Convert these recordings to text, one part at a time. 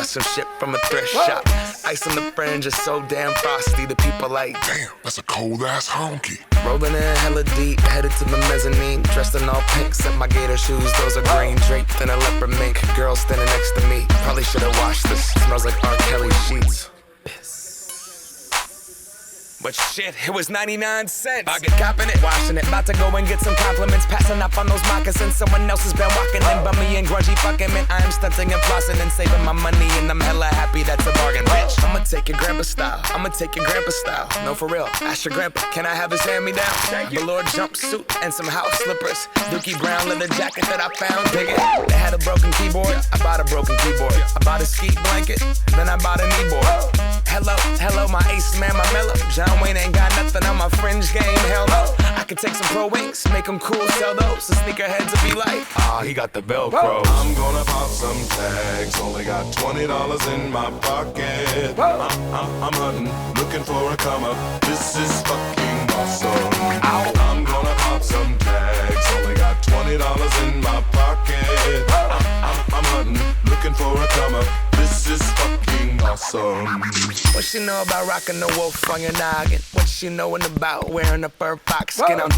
Some shit from a thrift shop. Ice on the fringe is so damn frosty. The people like, damn, that's a cold ass honky. Rolling in hella deep, headed to the mezzanine. Dressed in all pink, set my gator shoes. Those are green, draped in a leopard mink. Girl standing next to me. Probably should've washed this. Smells like R. Kelly sheets. But shit, it was 99 cents. I get copping it, washing it. About to go and get some compliments. Passing up on those moccasins. Someone else has been walking in. Bummy and grungy fucking man. I am stunting and flossing and saving my money. And I'm hella happy that's a bargain, bitch. I'ma take your grandpa style. I'ma take your grandpa style. No, for real. Ask your grandpa, can I have his hand-me-down? Velour jumpsuit and some house slippers. Dookie brown leather jacket that I found. Dig it. They had a broken keyboard. I bought a broken keyboard. I bought a ski blanket. Then I bought a kneeboard. Hello, my ace man, my mellow. John Wayne ain't got nothing on my fringe game, hell no. I could take some pro wings, make them cool, sell those. The sneakerheads will be like, he got the Velcro. I'm gonna pop some tags, only got $20 in my pocket. I'm hunting, looking for a come up. This is fucking awesome. I'm gonna pop some tags, only got $20 in my pocket. I'm hunting, looking for a come up. This is fucking awesome. What she know about rocking the wolf on your noggin? What she knowin' about wearing a fur fox skin? I'm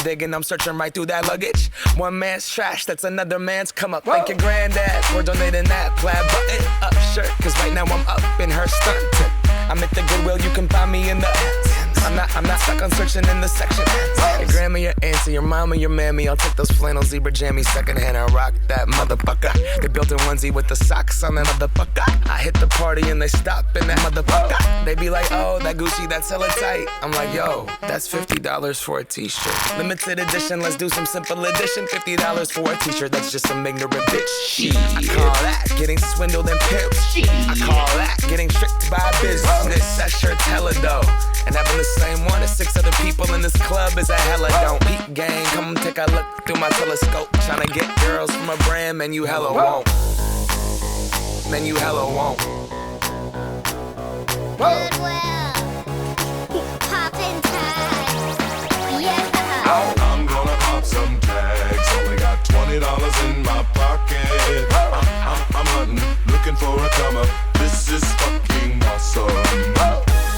digging, I'm searching right through that luggage. One man's trash, that's another man's come up. Thank your granddad for donating that plaid button up shirt. Cause right now I'm up in her skirt. I'm at the Goodwill, you can find me in the I'm not stuck on searching in the section. Your grandma, your auntie, your mama, your mammy. I'll take those flannel zebra jammies secondhand and rock that motherfucker. They built a onesie with the socks on that motherfucker. I hit the party and they stop in that motherfucker. They be like, oh, that Gucci, that's hella tight. I'm like, yo, that's $50 for a t-shirt. Limited edition, let's do some simple edition. $50 for a t-shirt, that's just some ignorant bitch. I call that getting swindled and pimped. I call that getting tricked by business. That shirt's hella dope. And having the same one as 6 other people in this club is a hella don't. Peep gang, come take a look through my telescope. Tryna get girls from a brand, man, you hella won't. Man, you hella won't. Goodwill, poppin' tags, yeah. I'm gonna pop some tags, only got $20 in my pocket. I'm hunting, looking for a come up. This is fucking awesome.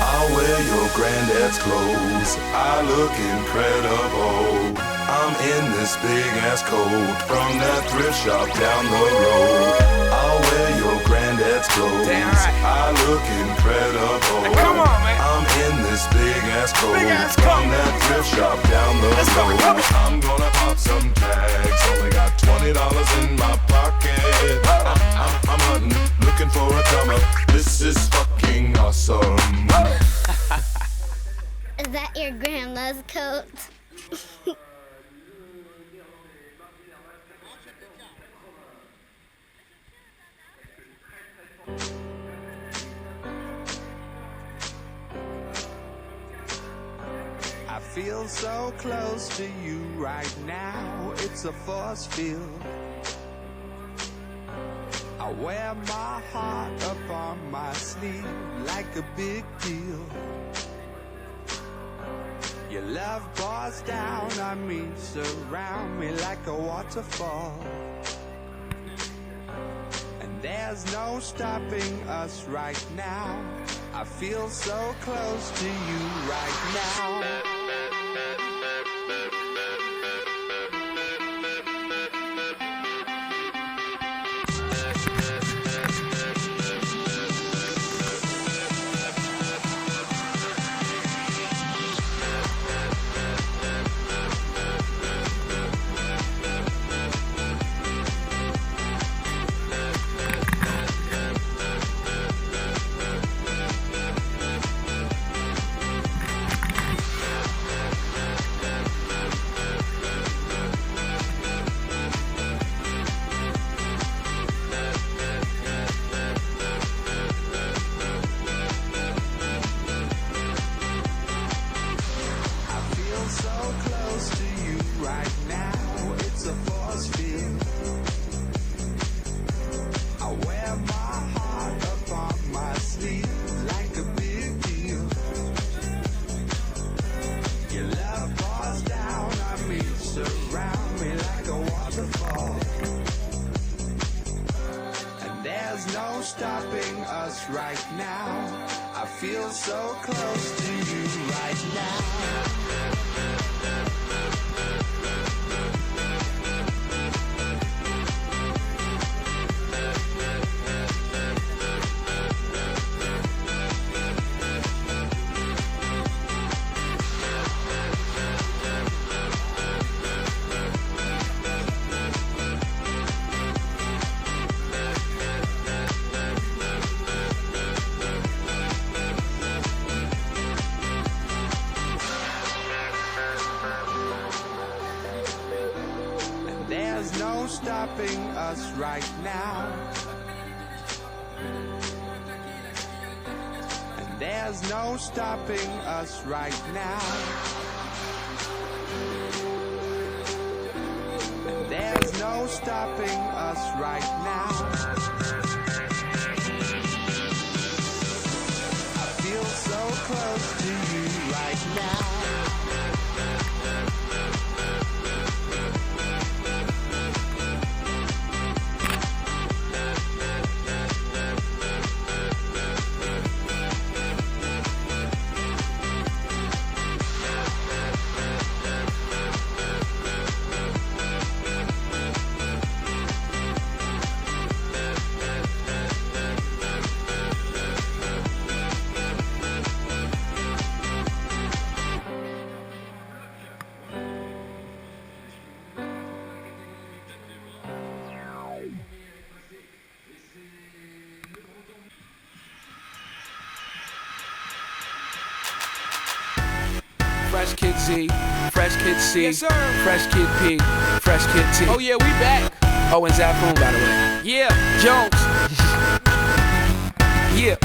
I'll wear your granddad's clothes, I look incredible. I'm in this big ass coat from that thrift shop down the road. I'll wear your granddad's clothes, I look incredible. Now, come on, man. I'm in this big ass coat from that thrift shop down the road. I'm gonna pop some tags, only got $20 in my pocket. I'm hunting, looking for a come up. This is fucking awesome. Is that your grandma's coat? feel so close to you right now, it's a force field. I wear my heart up on my sleeve like a big deal. Your love pours down on me, surround me like a waterfall. And there's no stopping us right now. I feel so close to you right now. Stopping us right now. I feel so close to you right now. There's no stopping us right now. And there's no stopping us right now. And there's no stopping us right now. I feel so close to you right now. Fresh Kid Z, Fresh Kid C, Yes, sir. Fresh Kid P, Fresh Kid T. Oh yeah, we back. Oh, and Zafoon, by the way. Yeah, Jones. Yeah.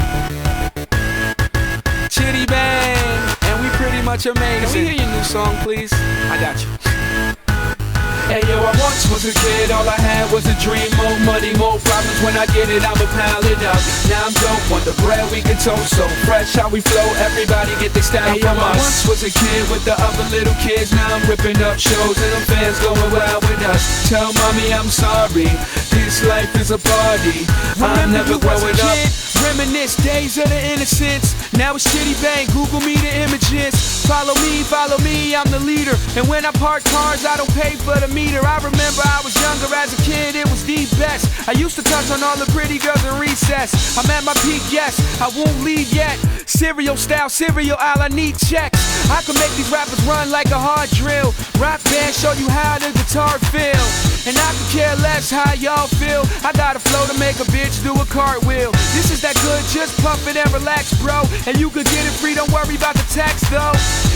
Chitty Bang, and we pretty much amazing. Can we hear your new song, please? I got you. Hey yo, I once was a kid, all I had was a dream. More money, more problems, when I get it, I'ma pile it up. Now I'm dope, want the bread we can toast. So fresh how we flow, everybody get their style from us. I once was a kid with the other little kids. Now I'm ripping up shows and the fans going wild with us. Tell mommy I'm sorry, this life is a party. I'm never growing up. Reminisce days of the innocence. Now it's Chitty Bang, Google me the images. Follow me, I'm the leader. And when I park cars, I don't pay for the meter. I remember I was younger as a kid, it was the best. I used to touch on all the pretty girls in recess. I'm at my peak, yes, I won't leave yet. Cereal style, cereal aisle, I need checks. I can make these rappers run like a hard drill. Rock band, show you how the guitar feels. and I could care less how y'all feel. I got a flow to make a bitch do a cartwheel. This is that good, just pump it and relax, bro. And you could get it free, don't worry about the tax, though.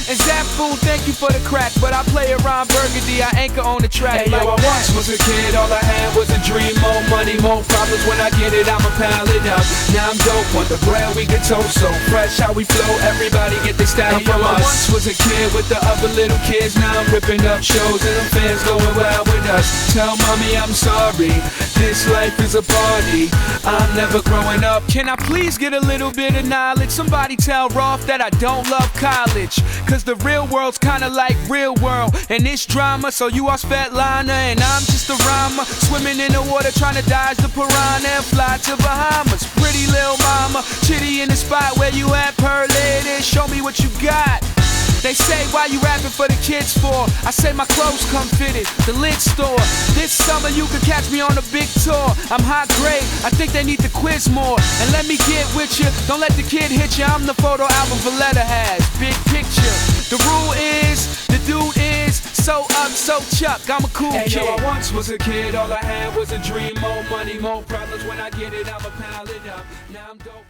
And Zap Fool, thank you for the crack, but I play around Burgundy, I anchor on the track. Hey, like yo, I that. once was a kid, all I had was a dream. More money, more problems. When I get it, I'ma pile it up. Now I'm dope, want the bread we can toast. So fresh how we flow, everybody get their style Hey, from yo, I us. once Was a kid with the other little kids. Now I'm ripping up shows and the fans going wild with us. Tell mommy I'm sorry, this life is a party. I'm never growing up. Can I please get a little bit of knowledge? Somebody tell Rolf that I don't love college. Cause the real world's kinda like real world. And it's drama, so you are Svetlana and I'm just a rhymer. Swimming in the water trying to dodge the piranha and fly to Bahamas. Pretty little mama, chitty in the spot where you at, pearl lady. Show me what you got. They say, why you rapping for the kids for? I say my clothes come fitted, the lid store. This summer you can catch me on a big tour. I'm high grade, I think they need to quiz more. And let me get with you, don't let the kid hit you. I'm the photo album Valletta has, big picture. The rule is, the dude is so up, so Chuck, I'm a cool Hey, kid. yo, I once was a kid, all I had was a dream. More money, more problems. When I get it, I'ma pile it up. Now I'm dope.